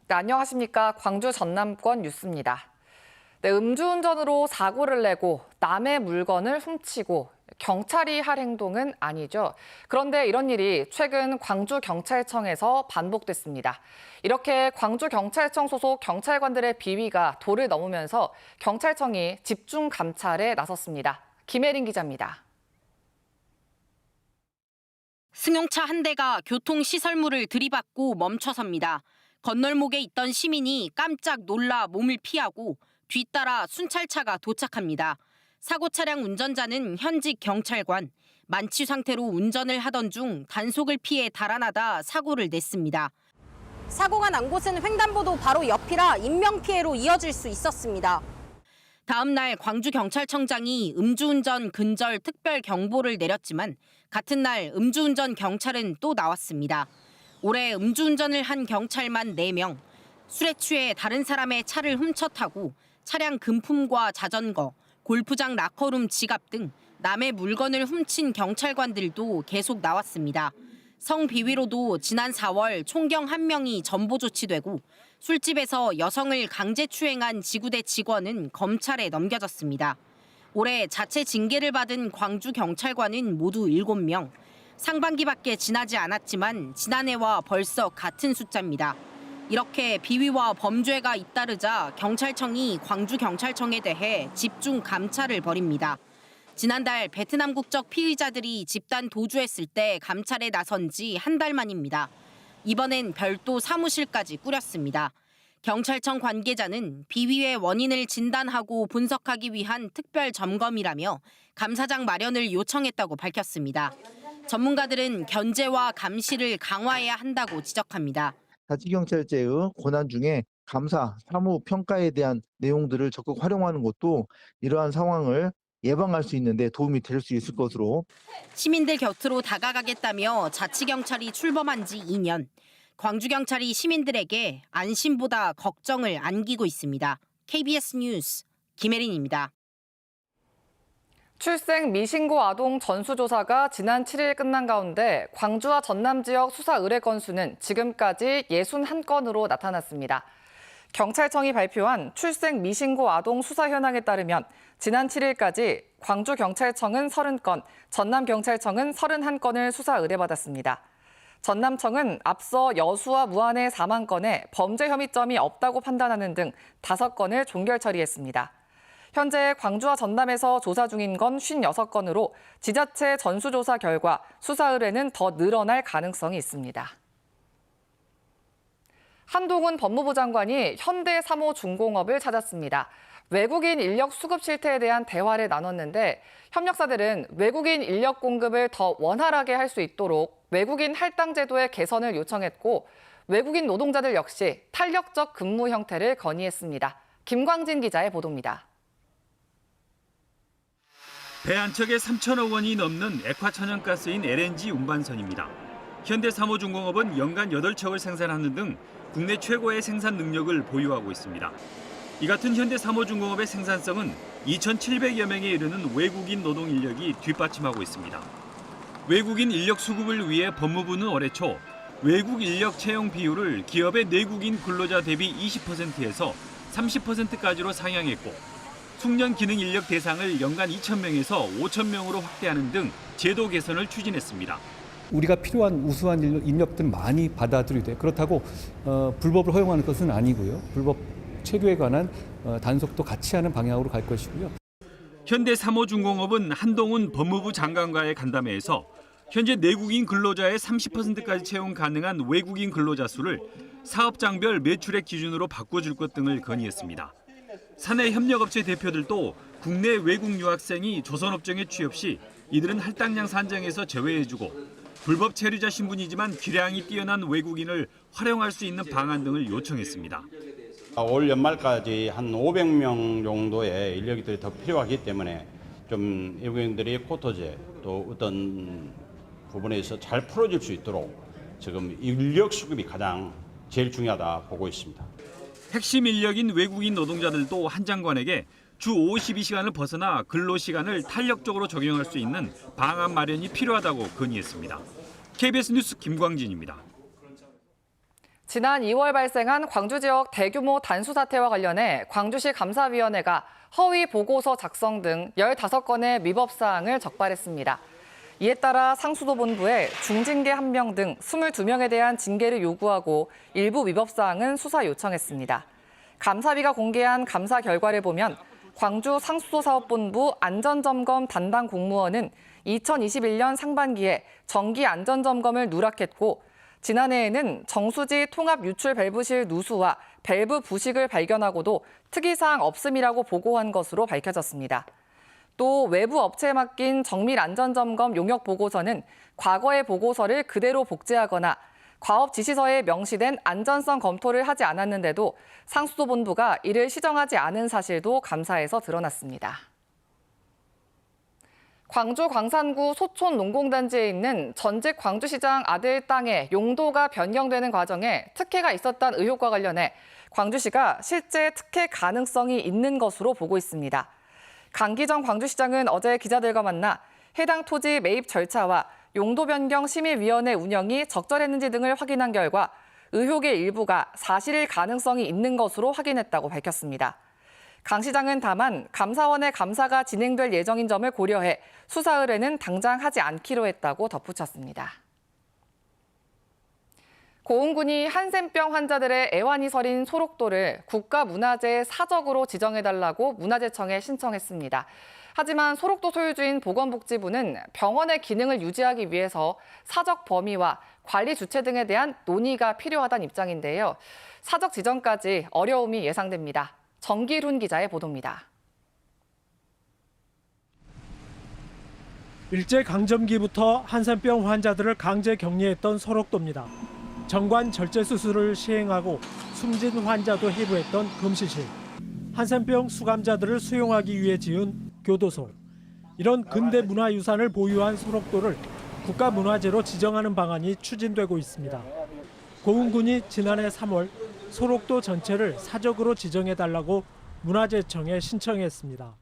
네, 안녕하십니까. 광주 전남권 뉴스입니다. 네, 음주운전으로 사고를 내고 남의 물건을 훔치고 경찰이 할 행동은 아니죠. 그런데 이런 일이 최근 광주경찰청에서 반복됐습니다. 이렇게 광주경찰청 소속 경찰관들의 비위가 도를 넘으면서 경찰청이 집중 감찰에 나섰습니다. 김혜린 기자입니다. 승용차 한 대가 교통시설물을 들이받고 멈춰섭니다. 건널목에 있던 시민이 깜짝 놀라 몸을 피하고 뒤따라 순찰차가 도착합니다. 사고 차량 운전자는 현직 경찰관, 만취 상태로 운전을 하던 중 단속을 피해 달아나다 사고를 냈습니다. 사고가 난 곳은 횡단보도 바로 옆이라 인명피해로 이어질 수 있었습니다. 다음 날 광주경찰청장이 음주운전 근절 특별 경보를 내렸지만 같은 날 음주운전 경찰은 또 나왔습니다. 올해 음주운전을 한 경찰만 4명, 술에 취해 다른 사람의 차를 훔쳐 타고 차량 금품과 자전거, 골프장 라커룸 지갑 등 남의 물건을 훔친 경찰관들도 계속 나왔습니다. 성비위로도 지난 4월 총경 1명이 전보 조치되고 술집에서 여성을 강제 추행한 지구대 직원은 검찰에 넘겨졌습니다. 올해 자체 징계를 받은 광주경찰관은 모두 7명. 상반기밖에 지나지 않았지만 지난해와 벌써 같은 숫자입니다. 이렇게 비위와 범죄가 잇따르자 경찰청이 광주경찰청에 대해 집중 감찰을 벌입니다. 지난달 베트남 국적 피의자들이 집단 도주했을 때 감찰에 나선 지 한 달 만입니다. 이번엔 별도 사무실까지 꾸렸습니다. 경찰청 관계자는 비위의 원인을 진단하고 분석하기 위한 특별 점검이라며 감사장 마련을 요청했다고 밝혔습니다. 전문가들은 견제와 감시를 강화해야 한다고 지적합니다. 자치경찰제의 권한 중에 감사, 사무, 평가에 대한 내용들을 적극 활용하는 것도 이러한 상황을 예방할 수 있는데 도움이 될 수 있을 것으로. 시민들 곁으로 다가가겠다며 자치경찰이 출범한 지 2년. 광주경찰이 시민들에게 안심보다 걱정을 안기고 있습니다. KBS 뉴스 김혜린입니다. 출생 미신고 아동 전수조사가 지난 7일 끝난 가운데 광주와 전남 지역 수사 의뢰 건수는 지금까지 61건으로 나타났습니다. 경찰청이 발표한 출생 미신고 아동 수사 현황에 따르면 지난 7일까지 광주경찰청은 30건, 전남경찰청은 31건을 수사 의뢰받았습니다. 전남청은 앞서 여수와 무안의 4만 건에 범죄 혐의점이 없다고 판단하는 등 5건을 종결 처리했습니다. 현재 광주와 전남에서 조사 중인 건 56건으로 지자체 전수조사 결과 수사 의뢰는 더 늘어날 가능성이 있습니다. 한동훈 법무부 장관이 현대사모중공업을 찾았습니다. 외국인 인력 수급 실태에 대한 대화를 나눴는데 협력사들은 외국인 인력 공급을 더 원활하게 할 수 있도록 외국인 할당 제도의 개선을 요청했고 외국인 노동자들 역시 탄력적 근무 형태를 건의했습니다. 김광진 기자의 보도입니다. 배 한 척에 3천억 원이 넘는 액화천연가스인 LNG 운반선입니다. 현대사모중공업은 연간 8척을 생산하는 등 국내 최고의 생산 능력을 보유하고 있습니다. 이 같은 현대사모중공업의 생산성은 2,700여 명에 이르는 외국인 노동 인력이 뒷받침하고 있습니다. 외국인 인력 수급을 위해 법무부는 올해 초 외국 인력 채용 비율을 기업의 내국인 근로자 대비 20%에서 30%까지로 상향했고 숙련 기능 인력 대상을 연간 2,000명에서 5,000명으로 확대하는 등 제도 개선을 추진했습니다. 우리가 필요한 우수한 인력들은 많이 받아들이게 돼. 그렇다고 불법을 허용하는 것은 아니고요. 불법 체류에 관한 단속도 같이 하는 방향으로 갈 것이고요. 현대사모중공업은 한동훈 법무부 장관과의 간담회에서 현재 내국인 근로자의 30%까지 채용 가능한 외국인 근로자 수를 사업장별 매출액 기준으로 바꿔줄 것 등을 건의했습니다. 사내 협력업체 대표들도 국내 외국 유학생이 조선업종에 취업 시 이들은 할당량 산정에서 제외해주고 불법 체류자 신분이지만 기량이 뛰어난 외국인을 활용할 수 있는 방안 등을 요청했습니다. 올 연말까지 한 500명 정도의 인력들이 더 필요하기 때문에 좀 외국인들이 코토제 또 어떤 부분에서 잘 풀어질 수 있도록 지금 인력 수급이 가장 제일 중요하다 보고 있습니다. 핵심 인력인 외국인 노동자들도 한 장관에게 주 52시간을 벗어나 근로시간을 탄력적으로 적용할 수 있는 방안 마련이 필요하다고 건의했습니다. KBS 뉴스 김광진입니다. 지난 2월 발생한 광주 지역 대규모 단수 사태와 관련해 광주시 감사위원회가 허위 보고서 작성 등 15건의 위법 사항을 적발했습니다. 이에 따라 상수도 본부에 중징계 1명 등 22명에 대한 징계를 요구하고 일부 위법 사항은 수사 요청했습니다. 감사위가 공개한 감사 결과를 보면 광주 상수도 사업본부 안전점검 담당 공무원은 2021년 상반기에 정기 안전점검을 누락했고 지난해에는 정수지 통합 유출 밸브실 누수와 밸브 부식을 발견하고도 특이사항 없음이라고 보고한 것으로 밝혀졌습니다. 또 외부 업체에 맡긴 정밀 안전점검 용역 보고서는 과거의 보고서를 그대로 복제하거나 과업 지시서에 명시된 안전성 검토를 하지 않았는데도 상수도 본부가 이를 시정하지 않은 사실도 감사에서 드러났습니다. 광주 광산구 소촌 농공단지에 있는 전직 광주시장 아들 땅의 용도가 변경되는 과정에 특혜가 있었다는 의혹과 관련해 광주시가 실제 특혜 가능성이 있는 것으로 보고 있습니다. 강기정 광주시장은 어제 기자들과 만나 해당 토지 매입 절차와 용도 변경 심의위원회 운영이 적절했는지 등을 확인한 결과 의혹의 일부가 사실일 가능성이 있는 것으로 확인했다고 밝혔습니다. 강 시장은 다만 감사원의 감사가 진행될 예정인 점을 고려해 수사 의뢰는 당장 하지 않기로 했다고 덧붙였습니다. 고흥군이 한센병 환자들의 애환이 서린 소록도를 국가문화재의 사적으로 지정해달라고 문화재청에 신청했습니다. 하지만 소록도 소유주인 보건복지부는 병원의 기능을 유지하기 위해서 사적 범위와 관리 주체 등에 대한 논의가 필요하다는 입장인데요. 사적 지정까지 어려움이 예상됩니다. 정기훈 기자의 보도입니다. 일제강점기부터 한센병 환자들을 강제 격리했던 소록도입니다. 정관 절제 수술을 시행하고 숨진 환자도 해부했던 금시실. 한센병 수감자들을 수용하기 위해 지은 교도소. 이런 근대 문화유산을 보유한 소록도를 국가문화재로 지정하는 방안이 추진되고 있습니다. 고흥군이 지난해 3월 소록도 전체를 사적으로 지정해달라고 문화재청에 신청했습니다.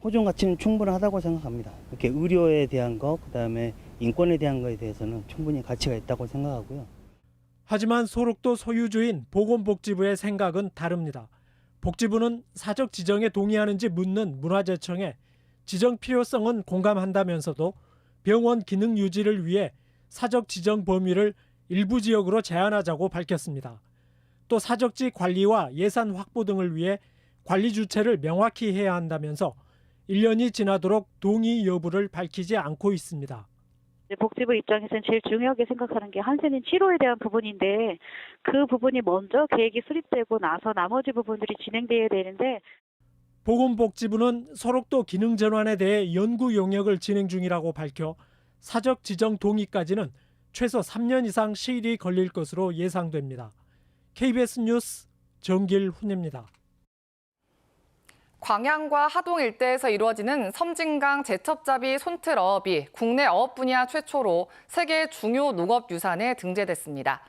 보존 가치는 충분하다고 생각합니다. 이렇게 의료에 대한 것, 그다음에 인권에 대한 것에 대해서는 충분히 가치가 있다고 생각하고요. 하지만 소록도 소유주인 보건복지부의 생각은 다릅니다. 복지부는 사적 지정에 동의하는지 묻는 문화재청에 지정 필요성은 공감한다면서도 병원 기능 유지를 위해 사적 지정 범위를 일부 지역으로 제한하자고 밝혔습니다. 또 사적지 관리와 예산 확보 등을 위해 관리 주체를 명확히 해야 한다면서 1년이 지나도록 동의 여부를 밝히지 않고 있습니다. 복지부 입장에서는 제일 중요하게 생각하는 게 한센인 치료에 대한 부분인데 그 부분이 먼저 계획이 수립되고 나서 나머지 부분들이 진행돼야 되는데 보건복지부는 소록도 기능 전환에 대해 연구 용역을 진행 중이라고 밝혀 사적 지정 동의까지는 최소 3년 이상 시일이 걸릴 것으로 예상됩니다. KBS 뉴스 정길훈입니다. 광양과 하동 일대에서 이루어지는 섬진강 제첩잡이 손틀어업이 국내 어업 분야 최초로 세계 중요 농업유산에 등재됐습니다.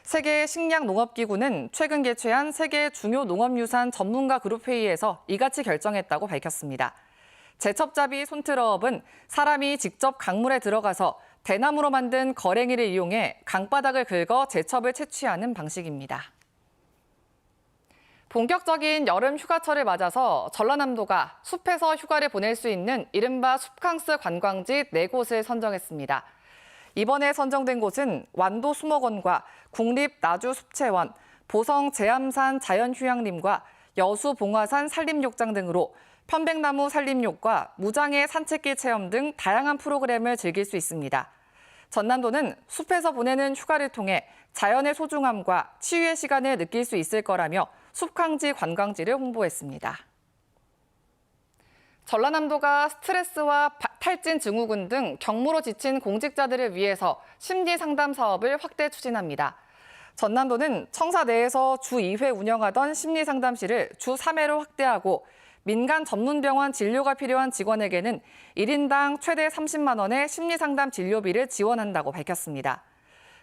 세계 식량농업기구는 최근 개최한 세계 중요 농업유산 전문가 그룹 회의에서 이같이 결정했다고 밝혔습니다. 제첩잡이 손틀어업은 사람이 직접 강물에 들어가서 대나무로 만든 거랭이를 이용해 강바닥을 긁어 제첩을 채취하는 방식입니다. 본격적인 여름 휴가철을 맞아서 전라남도가 숲에서 휴가를 보낼 수 있는 이른바 숲캉스 관광지 4곳을 선정했습니다. 이번에 선정된 곳은 완도 수목원과 국립나주숲체원, 보성 제암산 자연휴양림과 여수 봉화산 산림욕장 등으로 편백나무 산림욕과 무장의 산책길 체험 등 다양한 프로그램을 즐길 수 있습니다. 전남도는 숲에서 보내는 휴가를 통해 자연의 소중함과 치유의 시간을 느낄 수 있을 거라며 숲캉지 관광지를 홍보했습니다. 전라남도가 스트레스와 탈진 증후군 등 경무로 지친 공직자들을 위해서 심리상담 사업을 확대 추진합니다. 전남도는 청사 내에서 주 2회 운영하던 심리상담실을 주 3회로 확대하고 민간 전문병원 진료가 필요한 직원에게는 1인당 최대 30만 원의 심리상담 진료비를 지원한다고 밝혔습니다.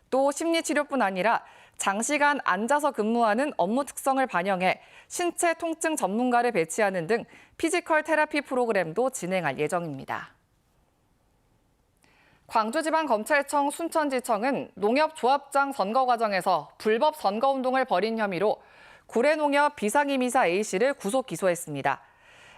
또 심리치료뿐 아니라 장시간 앉아서 근무하는 업무 특성을 반영해 신체 통증 전문가를 배치하는 등 피지컬 테라피 프로그램도 진행할 예정입니다. 광주지방검찰청 순천지청은 농협조합장 선거 과정에서 불법 선거운동을 벌인 혐의로 구례농협 비상임이사 A씨를 구속 기소했습니다.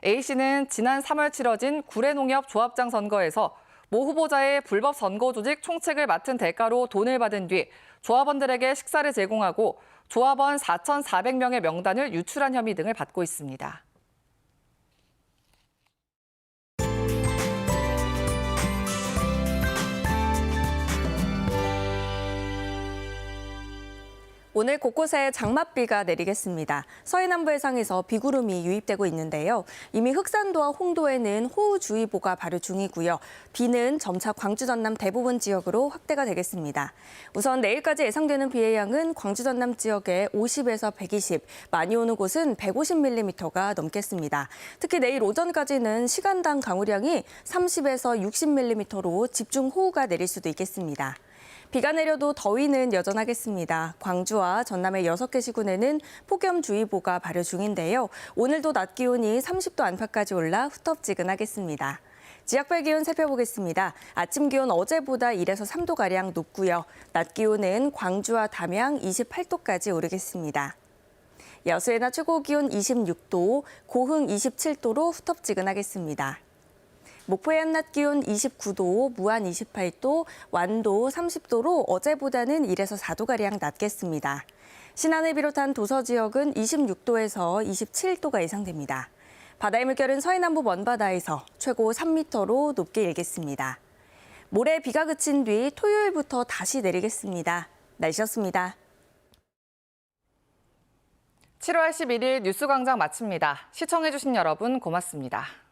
A씨는 지난 3월 치러진 구례농협 조합장 선거에서 모 후보자의 불법 선거 조직 총책을 맡은 대가로 돈을 받은 뒤 조합원들에게 식사를 제공하고 조합원 4,400명의 명단을 유출한 혐의 등을 받고 있습니다. 오늘 곳곳에 장맛비가 내리겠습니다. 서해 남부 해상에서 비구름이 유입되고 있는데요. 이미 흑산도와 홍도에는 호우주의보가 발효 중이고요. 비는 점차 광주 전남 대부분 지역으로 확대가 되겠습니다. 우선 내일까지 예상되는 비의 양은 광주 전남 지역에 50에서 120, 많이 오는 곳은 150mm가 넘겠습니다. 특히 내일 오전까지는 시간당 강우량이 30에서 60mm로 집중호우가 내릴 수도 있겠습니다. 비가 내려도 더위는 여전하겠습니다. 광주와 전남의 6개 시군에는 폭염주의보가 발효 중인데요. 오늘도 낮 기온이 30도 안팎까지 올라 후텁지근하겠습니다. 지역별 기온 살펴보겠습니다. 아침 기온 어제보다 1에서 3도가량 높고요. 낮 기온은 광주와 담양 28도까지 오르겠습니다. 여수의 낮 최고 기온 26도, 고흥 27도로 후텁지근하겠습니다. 목포의 한낮 기온 29도, 무안 28도, 완도 30도로 어제보다는 1에서 4도가량 낮겠습니다. 신안을 비롯한 도서 지역은 26도에서 27도가 예상됩니다. 바다의 물결은 서해 남부 먼바다에서 최고 3m로 높게 일겠습니다. 모레 비가 그친 뒤 토요일부터 다시 내리겠습니다. 날씨였습니다. 7월 11일 뉴스광장 마칩니다. 시청해주신 여러분 고맙습니다.